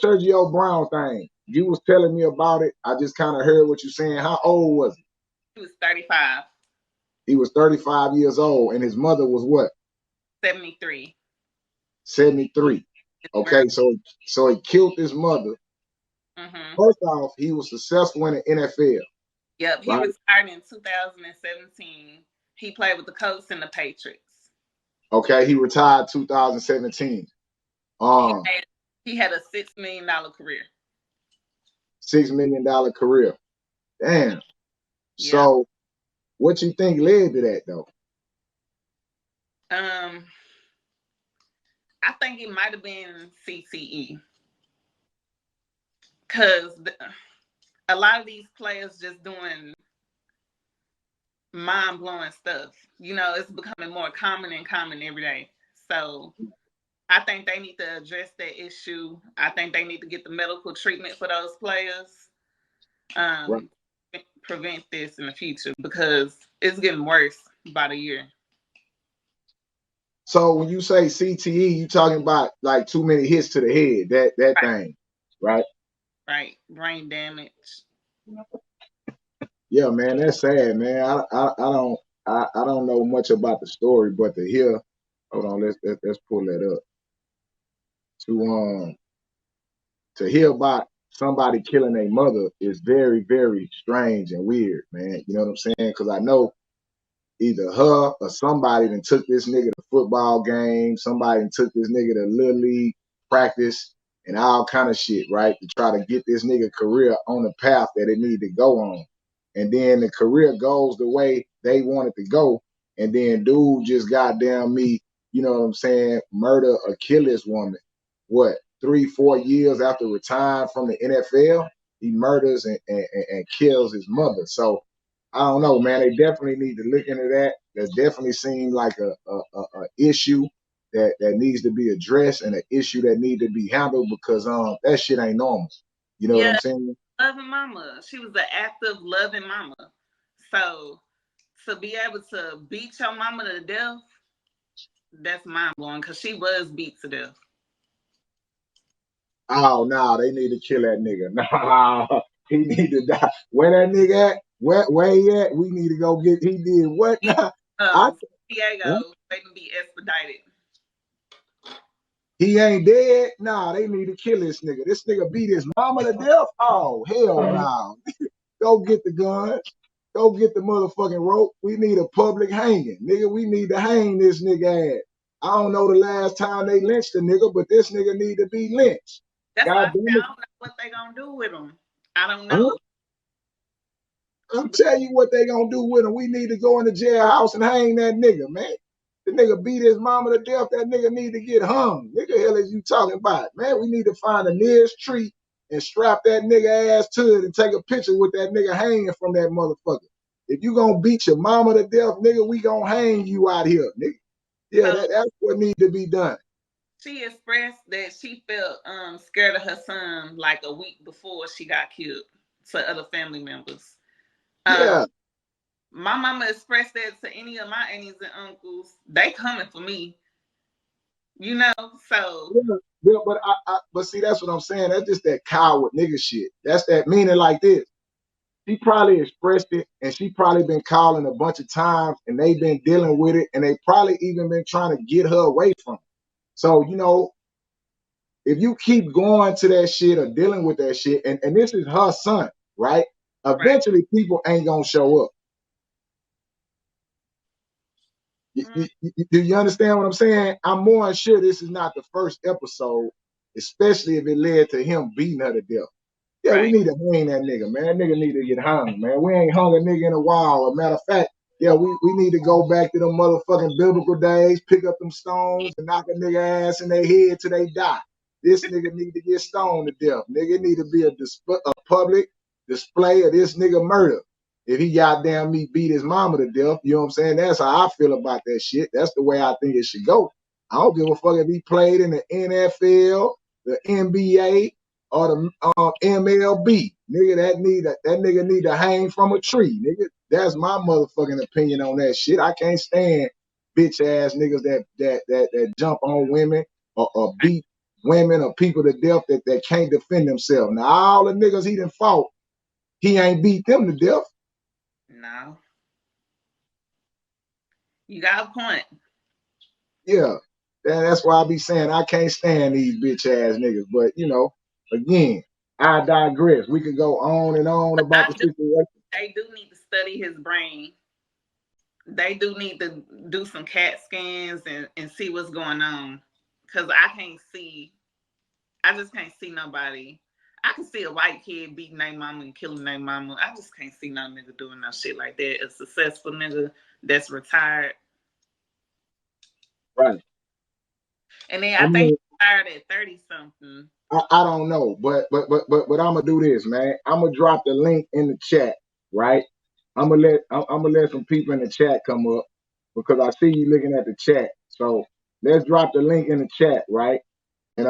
Sergio Brown thing. You was telling me about it. I just kind of heard what you're saying. How old was he? He was 35. He was 35 years old, and his mother was what? 73. 73. Okay, so he killed his mother. First off, he was successful in the NFL. Yep, he retired in 2017. He played with the Colts and the Patriots. Okay, he retired 2017. He had a $6 million career. $6 million career. Damn. Yeah. So, what you think led to that, though? I think it might have been CTE. Because a lot of these players just doing mind-blowing stuff. You know, it's becoming more common every day. So I think they need to address that issue. I think they need to get the medical treatment for those players. Prevent this in the future because it's getting worse by the year. So when you say CTE, you talking about like too many hits to the head, that thing, right? Right, brain damage. Yeah, man, that's sad, man. I don't know much about the story, but to hear, hold on, let's pull that up. To hear about somebody killing a mother is very, very strange and weird, man. You know what I'm saying? Because I know either her or somebody that took this nigga to football game, somebody that took this nigga to little league practice and all kind of shit, right? To try to get this nigga career on the path that it need to go on. And then the career goes the way they want it to go. And then dude just goddamn me, you know what I'm saying, murder or kill this woman. What, 3-4 years after retiring from the NFL, he murders and kills his mother. So I don't know, man. They definitely need to look into that. That definitely seems like a issue that needs to be addressed and an issue that need to be handled because that shit ain't normal. You know what I'm saying? Loving mama. She was an active, loving mama. So to be able to beat your mama to death, that's mind blowing because she was beat to death. Oh no, they need to kill that nigga. No, he need to die. Where that nigga at? Where he at? We need to go get. He did what now? Diego, they can be expedited. He ain't dead. Nah, they need to kill this nigga. This nigga beat his mama to death. Oh hell no! Go get the guns. Go get the motherfucking rope. We need a public hanging, nigga. We need to hang this nigga ass. I don't know the last time they lynched a nigga, but this nigga need to be lynched. That's why I don't know what they gonna do with him. I don't know. I'm telling you what they gonna do with him. We need to go in the jailhouse and hang that nigga, man. The nigga beat his mama to death. That nigga need to get hung. Nigga, hell is you talking about? Man, we need to find the nearest tree and strap that nigga ass to it and take a picture with that nigga hanging from that motherfucker. If you gonna beat your mama to death, nigga, we gonna hang you out here, nigga. Yeah, that's what need to be done. She expressed that she felt scared of her son like a week before she got killed to other family members. Yeah. My mama expressed that to any of my aunties and uncles. They coming for me. You know, so. Yeah, but see, that's what I'm saying. That's just that coward nigga shit. That's that meaning like this. She probably expressed it, and she probably been calling a bunch of times, and they been dealing with it, and they probably even been trying to get her away from it. So, you know, if you keep going to that shit or dealing with that shit, and this is her son, right? Eventually, people ain't gonna show up. Do you understand what I'm saying? I'm more than sure this is not the first episode, especially if it led to him beating her to death. Yeah, we need to hang that nigga, man. That nigga need to get hung, man. We ain't hung a nigga in a while. As a matter of fact, yeah, we need to go back to them motherfucking biblical days, pick up them stones and knock a nigga ass in their head till they die. This nigga need to get stoned to death. Nigga need to be a public display of this nigga murder. If he goddamn me beat his mama to death, you know what I'm saying? That's how I feel about that shit. That's the way I think it should go. I don't give a fuck if he played in the NFL, the NBA, or the MLB. Nigga, that nigga need to hang from a tree, nigga. That's my motherfucking opinion on that shit. I can't stand bitch ass niggas that jump on women or beat women or people to death that can't defend themselves. Now, all the niggas he done fought, he ain't beat them to death. No. You got a point. Yeah. That's why I be saying I can't stand these bitch ass niggas. But, you know, again, I digress. We could go on and on about the situation. They do need to study his brain. They do need to do some CAT scans and see what's going on. Because I just can't see nobody. I can see a white kid beating their mama and killing their mama. I just can't see no nigga doing no shit like that. A successful nigga that's retired. Right. And then I think he's retired at 30 something. I don't know, but I'm gonna do this, man. I'm gonna drop the link in the chat, right? I'm gonna let some people in the chat come up because I see you looking at the chat. So let's drop the link in the chat, right? And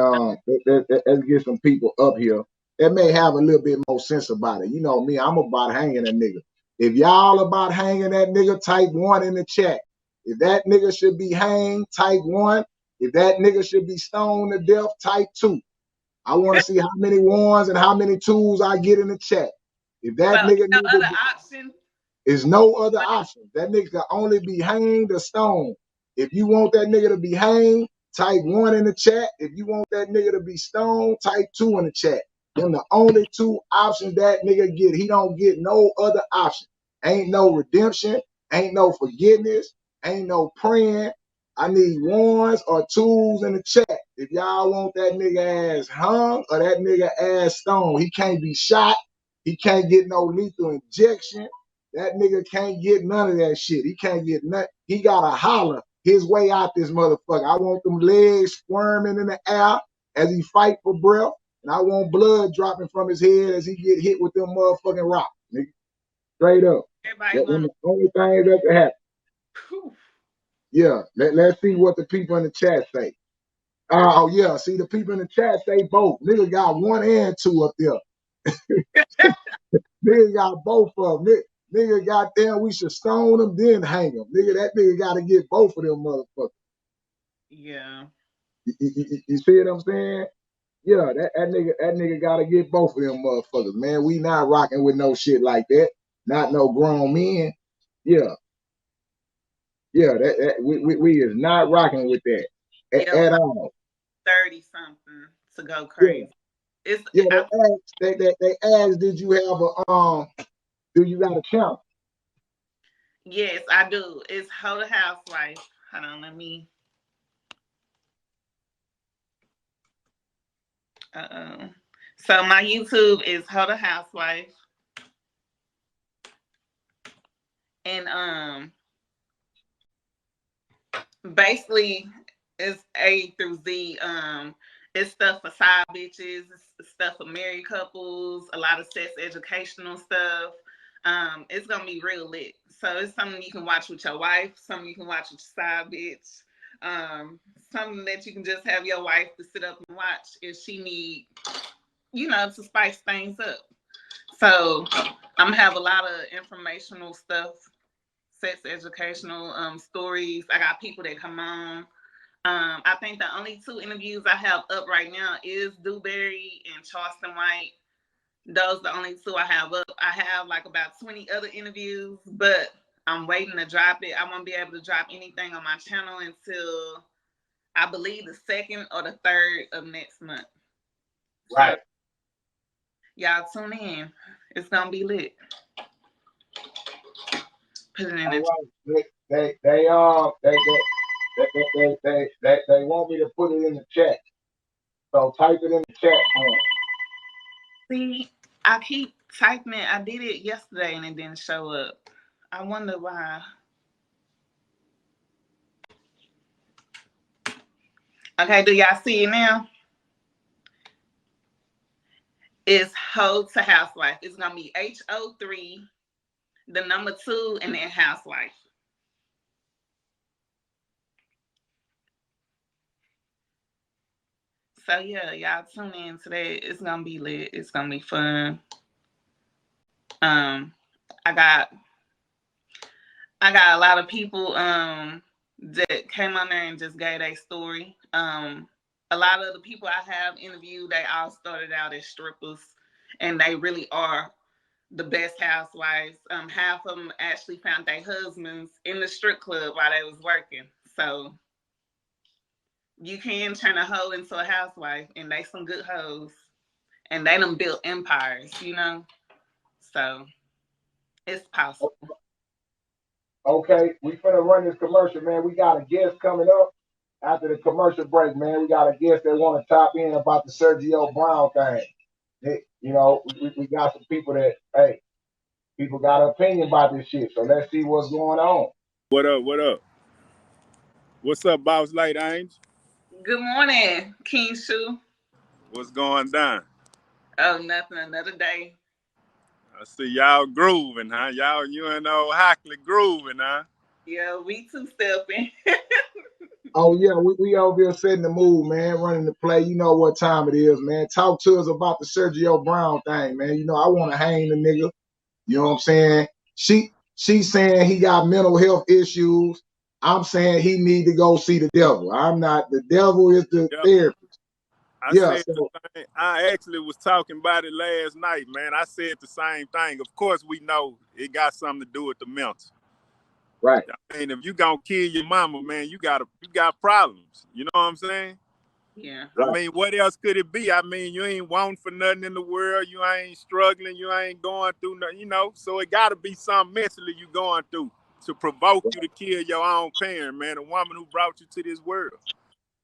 let's get some people up here that may have a little bit more sense about it. You know me, I'm about hanging a nigga. If y'all about hanging that nigga, type 1 in the chat. If that nigga should be hanged, type 1. If that nigga should be stoned to death, type 2. I want to see how many 1s and how many 2s I get in the chat. If that nigga no other option. There's no other option. That nigga can only be hanged or stoned. If you want that nigga to be hanged, type 1 in the chat. If you want that nigga to be stoned, type 2 in the chat. Them the only 2 options that nigga get. He don't get no other option. Ain't no redemption. Ain't no forgiveness. Ain't no praying. I need 1s or 2s in the chat. If y'all want that nigga ass hung or that nigga ass stoned, he can't be shot. He can't get no lethal injection. That nigga can't get none of that shit. He can't get nothing. He gotta holler his way out this motherfucker. I want them legs squirming in the air as he fight for breath, and I want blood dropping from his head as he get hit with them motherfucking rocks, nigga. Straight up. That's the only thing that can happen. Yeah, let's see what the people in the chat say. Oh yeah, see the people in the chat say both. Nigga got 1 and 2 up there. Nigga got both of them. Nigga, goddamn, we should stone them, then hang them. Nigga, that nigga got to get both of them motherfuckers. Yeah. You see what I'm saying? Yeah, that nigga got to get both of them motherfuckers, man. We not rocking with no shit like that. Not no grown men. Yeah. Yeah, we is not rocking with that at all. 30 something to go crazy. Yeah. They asked, did you have a do you got a channel? Yes, I do. It's Ho the Housewife. Hold on, let me. So my YouTube is Ho the Housewife. And basically it's A through Z. It's stuff for side bitches, it's stuff for married couples, a lot of sex educational stuff. It's gonna be real lit. So it's something you can watch with your wife, something you can watch with your side bitch, something that you can just have your wife to sit up and watch if she need, to spice things up. So I'm gonna have a lot of informational stuff, sex educational stories. I got people that come on. I think the only 2 interviews I have up right now is Dewberry and Charleston White. Those are the only 2 I have up. I have like about 20 other interviews, but I'm waiting to drop it. I won't be able to drop anything on my channel until I believe the 2nd or the 3rd of next month. Right. So, y'all tune in. It's gonna be lit. Put it in the They want me to put it in the chat. So type it in the chat. See, I keep typing it. I did it yesterday and it didn't show up. I wonder why. Okay, do y'all see it now? It's Ho to Housewife. It's gonna be HO3, the number 2, and then Housewife. So yeah, y'all tune in today. It's gonna be lit. It's gonna be fun. I got a lot of people that came on there and just gave their story. A A lot of the people I have interviewed, they all started out as strippers, and they really are the best housewives. Half of them actually found their husbands in the strip club while they was working. So you can turn a hoe into a housewife, and they some good hoes, and they done built empires, you know. So it's possible. Okay, we finna run this commercial, man. We got a guest coming up after the commercial break, man. We got a guest that want to top in about the Sergio Brown thing. We got some people that, hey, people got an opinion about this shit. So let's see what's going on. What up? What up? What's up, Boss Light Angel? Good morning, King Shu. What's going down? Oh, nothing. Another day. I see y'all grooving, huh? Y'all, you and old Hockley grooving, huh? Yeah, we two stepping. Oh yeah, we over here setting the mood, man, running the play. You know what time it is, man. Talk to us about the Sergio Brown thing, man. You know, I want to hang the nigga. You know what I'm saying? She's saying he got mental health issues. I'm saying he need to go see the devil. I'm not. The devil is the Yep. therapist. I Yeah. said So the same. I actually was talking about it last night, man. I said the same thing. Of course, we know it got something to do with the mental. right. I mean, if you gonna kill your mama, man, you got problems. You know what I'm saying? Yeah. I Right. mean, what else could it be? I mean, you ain't wanting for nothing in the world. You ain't struggling. You ain't going through nothing, you know. So it got to be something mentally you going through to provoke you to kill your own parent, man, a woman who brought you to this world.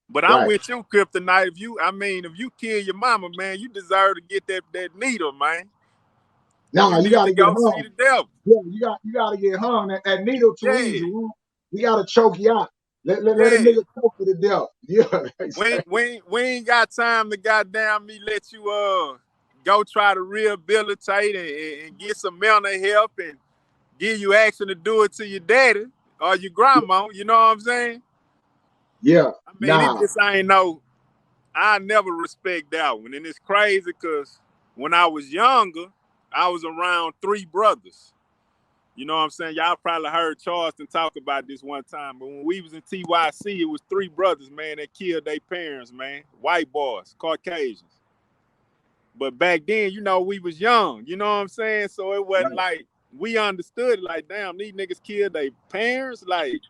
But I'm Right. with you, Kryptonite. If you kill your mama, man, you deserve to get that needle, man. You Now you need got to to get go see hung. the devil. Yeah, you got to get hung. That needle too Yeah, easy. We got to choke you out. Let a yeah. nigga choke you to death. Yeah. They say. We ain't got time to goddamn me let you go try to rehabilitate and get some mental help and give you action to do it to your daddy or your grandma. You know what I'm saying? Yeah. I mean, it Nah. just ain't no. I never respect that one, and it's crazy because when I was younger, I was around three brothers. You know what I'm saying? Y'all probably heard Charleston talk about this one time, but when we was in TYC, it was three brothers, man, that killed their parents, man. White boys, Caucasians. But back then, you know, we was young. You know what I'm saying? So it wasn't Right. like we understood, like, damn, these niggas killed their parents. Like,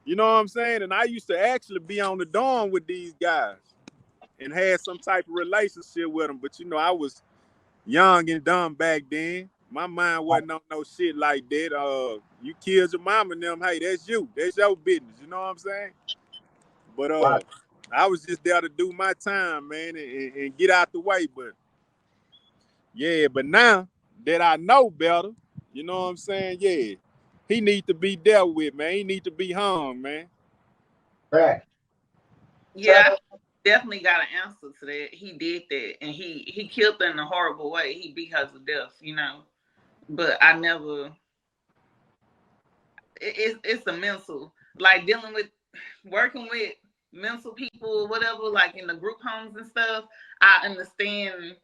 you know what I'm saying? And I used to actually be on the dorm with these guys and had some type of relationship with them. But, you know, I was young and dumb back then. My mind wasn't on no shit like that. You killed your mom and them, hey, that's you. That's your business. You know what I'm saying? But Right. I was just there to do my time, man, and get out the way. But yeah, but now that I know better, you know what I'm saying? Yeah, he need to be dealt with, man. He need to be hung, man. Right. Yeah, I definitely got an answer to that. He did that, and he killed her in a horrible way. He beat her to death, you know. But I never. It's a mental, like dealing with, working with mental people, whatever, like in the group homes and stuff. I understand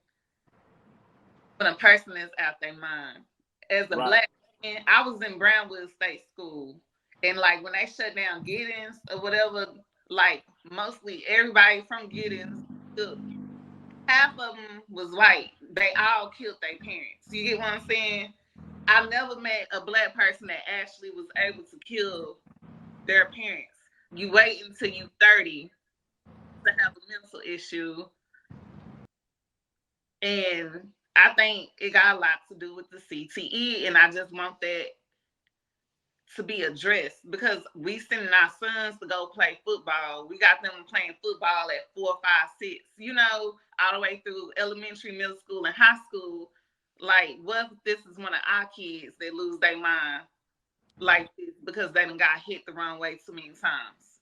when a person is out their mind. As a Right. black man, I was in Brownwood State School, and like when they shut down Giddens or whatever, like mostly everybody from Giddens, half of them was white. They all killed their parents. You get what I'm saying? I never met a black person that actually was able to kill their parents. You wait until you 30 to have a mental issue, and I think it got a lot to do with the CTE, and I just want that to be addressed because we sending our sons to go play football. We got them playing football at 4, 5, 6, you know, all the way through elementary, middle school, and high school. Like, what if this is one of our kids that lose their mind like this because they done got hit the wrong way too many times?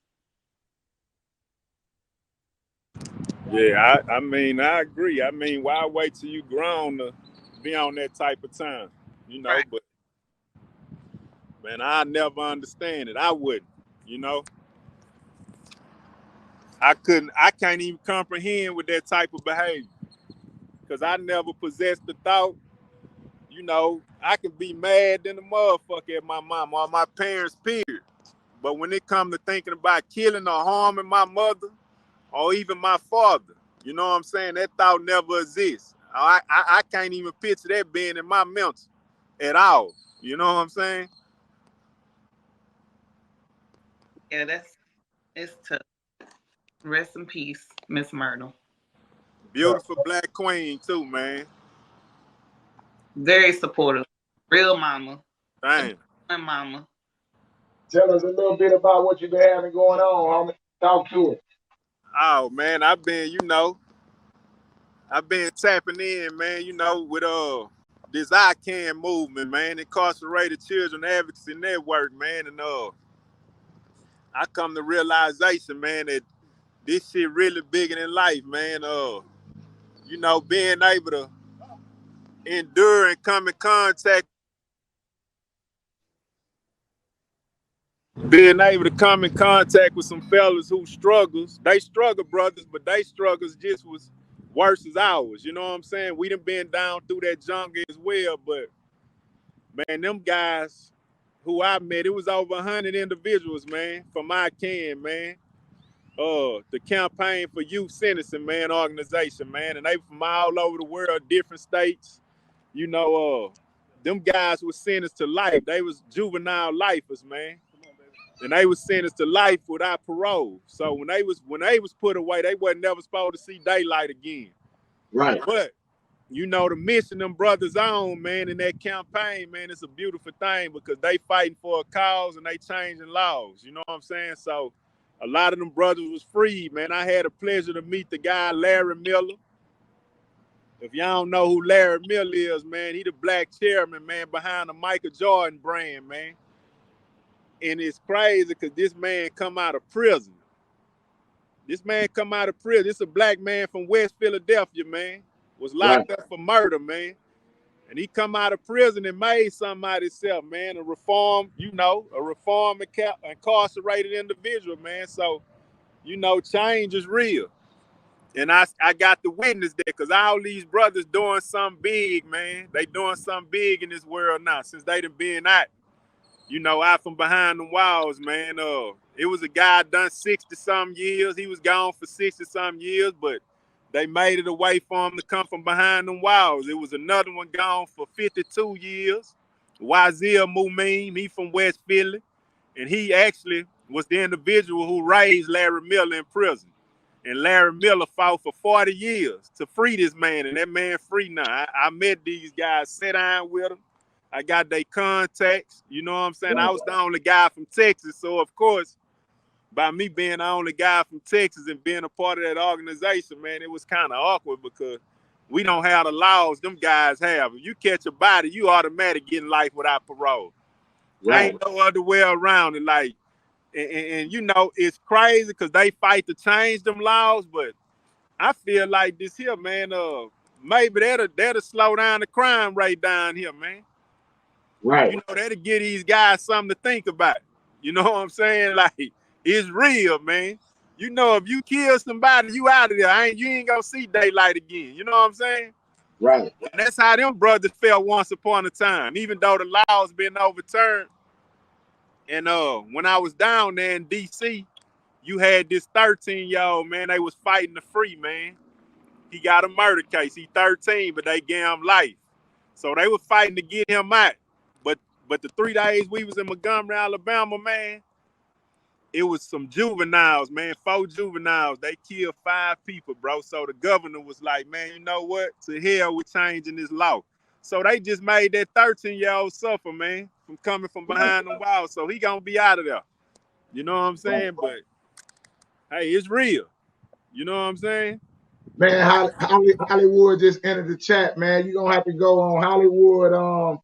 Yeah, I mean, I agree. I mean, why wait till you grown to be on that type of time? You know, Right. but man, I never understand it. I wouldn't, you know. I can't even comprehend with that type of behavior. Cause I never possessed the thought, you know, I can be mad than a motherfucker at my mom or my parents, period. But when it comes to thinking about killing or harming my mother, or even my father. You know what I'm saying? That thought never exists. I can't even picture that being in my mental at all. You know what I'm saying? Yeah, it's tough. Rest in peace, Miss Myrtle. Beautiful black queen too, man. Very supportive. Real mama. A Damn. good mama. Tell us a little bit about what you've been having going on, homie. Talk to us. Oh man, I've been tapping in, man, with this I Can movement, man, incarcerated children advocacy network, man, and I come to realization, man, that this shit really bigger than life, man. Being able to endure and come in contact, being able to come in contact with some fellas who struggles. They struggle, brothers, but they struggles just was worse as ours. You know what I'm saying? We done been down through that jungle as well, but man, them guys who I met, it was over 100 individuals, man, from I Can, man. The campaign for youth sentencing, man, organization, man, and they from all over the world, different states. Them guys was sentenced to life. They was juvenile lifers, man, and they was sentenced to life without parole. So when they was put away, they wasn't never supposed to see daylight again. Right. But the mission them brothers on, man, in that campaign, man, it's a beautiful thing because they fighting for a cause and they changing laws. You know what I'm saying? So a lot of them brothers was freed, man. I had a pleasure to meet the guy, Larry Miller. If y'all don't know who Larry Miller is, man, he the black chairman, man, behind the Michael Jordan brand, man. And it's crazy because this man come out of prison. This man come out of prison. This a black man from West Philadelphia, man. Was Right. locked up for murder, man. And he come out of prison and made something out of himself, man. A reformed incarcerated individual, man. So, change is real. And I got to witness that because all these brothers doing something big, man. They doing something big in this world now since they done been out. Out from behind the walls, man. It was a guy done 60-some years. He was gone for 60-some years, but they made it a way for him to come from behind them walls. It was another one gone for 52 years. Wazir Mumeem, he from West Philly. And he actually was the individual who raised Larry Miller in prison. And Larry Miller fought for 40 years to free this man, and that man free now. I met these guys, sat down with them. I got their contacts. You know what I'm saying? I was the only guy from Texas, so of course, by me being the only guy from Texas and being a part of that organization, man, it was kind of awkward because we don't have the laws them guys have. If you catch a body, you automatically getting life without parole. Right. Ain't no other way around it. Like, and it's crazy because they fight to change them laws, but I feel like this here, man, maybe that'll slow down the crime rate down here, man. Right. That'll give these guys something to think about. You know what I'm saying? Like, it's real, man. If you kill somebody, you out of there. You ain't gonna see daylight again. You know what I'm saying? Right. And that's how them brothers felt once upon a time, even though the law's been overturned. And when I was down there in DC, you had this 13-year-old, man, they was fighting the free, man. He got a murder case. He 13, but they gave him life. So they were fighting to get him out. But the 3 days we was in Montgomery, Alabama, man, it was some juveniles, man, 4 juveniles. They killed 5 people, bro. So the governor was like, man, you know what? To hell with changing this law. So they just made that 13-year-old suffer, man, from coming from behind the walls. So he gonna be out of there. You know what I'm saying? But hey, it's real. You know what I'm saying? Man, Hollywood just entered the chat, man. You're gonna have to go on Hollywood.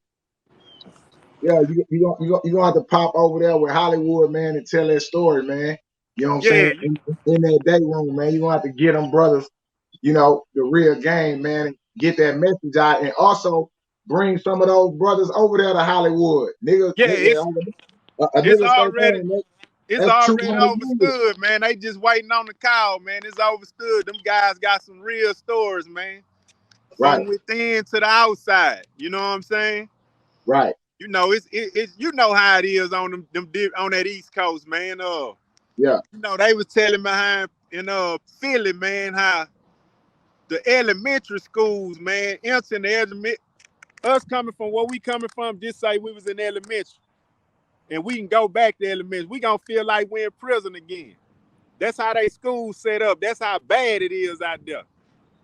Yeah, you gonna have to pop over there with Hollywood, man, and tell that story, man. You know what I'm Yeah, saying? In that day room, man. You're gonna have to get them brothers, the real game, man, and get that message out. And also bring some of those brothers over there to Hollywood. Niggas, yeah, a it's nigga say, already man, it's that's already 200 years. overstood, man. They just waiting on the call, man. It's overstood. Them guys got some real stories, man. Right, From within to the outside. You know what I'm saying? right. It's how it is on them on that East Coast, man. Yeah, They was telling in Philly, man, how the elementary schools, man, entering the element, us coming from where we coming from, just say we was in elementary, and we can go back to elementary, we gonna feel like we're in prison again. That's how they schools set up. That's how bad it is out there.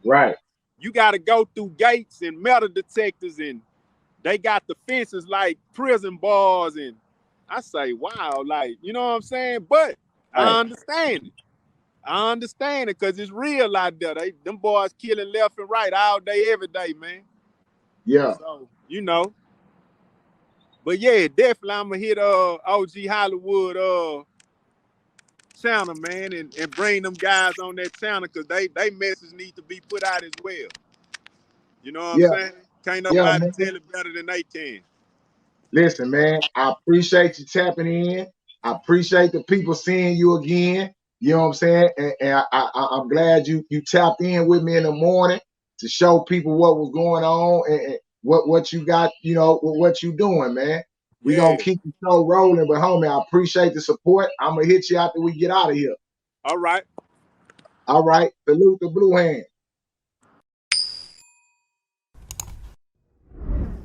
Right. You got to go through gates and metal detectors, and they got the fences like prison bars. And I say, wow, like, you know what I'm saying? But Right. I understand it. I understand it because it's real out there. Them boys killing left and right all day, every day, man. Yeah. So, you know. But yeah, definitely I'm gonna hit OG Hollywood channel, man, and bring them guys on that channel because they message need to be put out as well. You know what I'm Yeah. saying? Can't Yeah, nobody man. tell it better than they can. Listen, man, I appreciate you tapping in. I appreciate the people seeing you again. You know what I'm saying? And I'm glad you tapped in with me in the morning to show people what was going on and what you got, you know, what you doing, man. We Yeah. gonna keep the show rolling, but homie, I appreciate the support. I'm gonna hit you after we get out of here. All right. All right, salute the blue hand.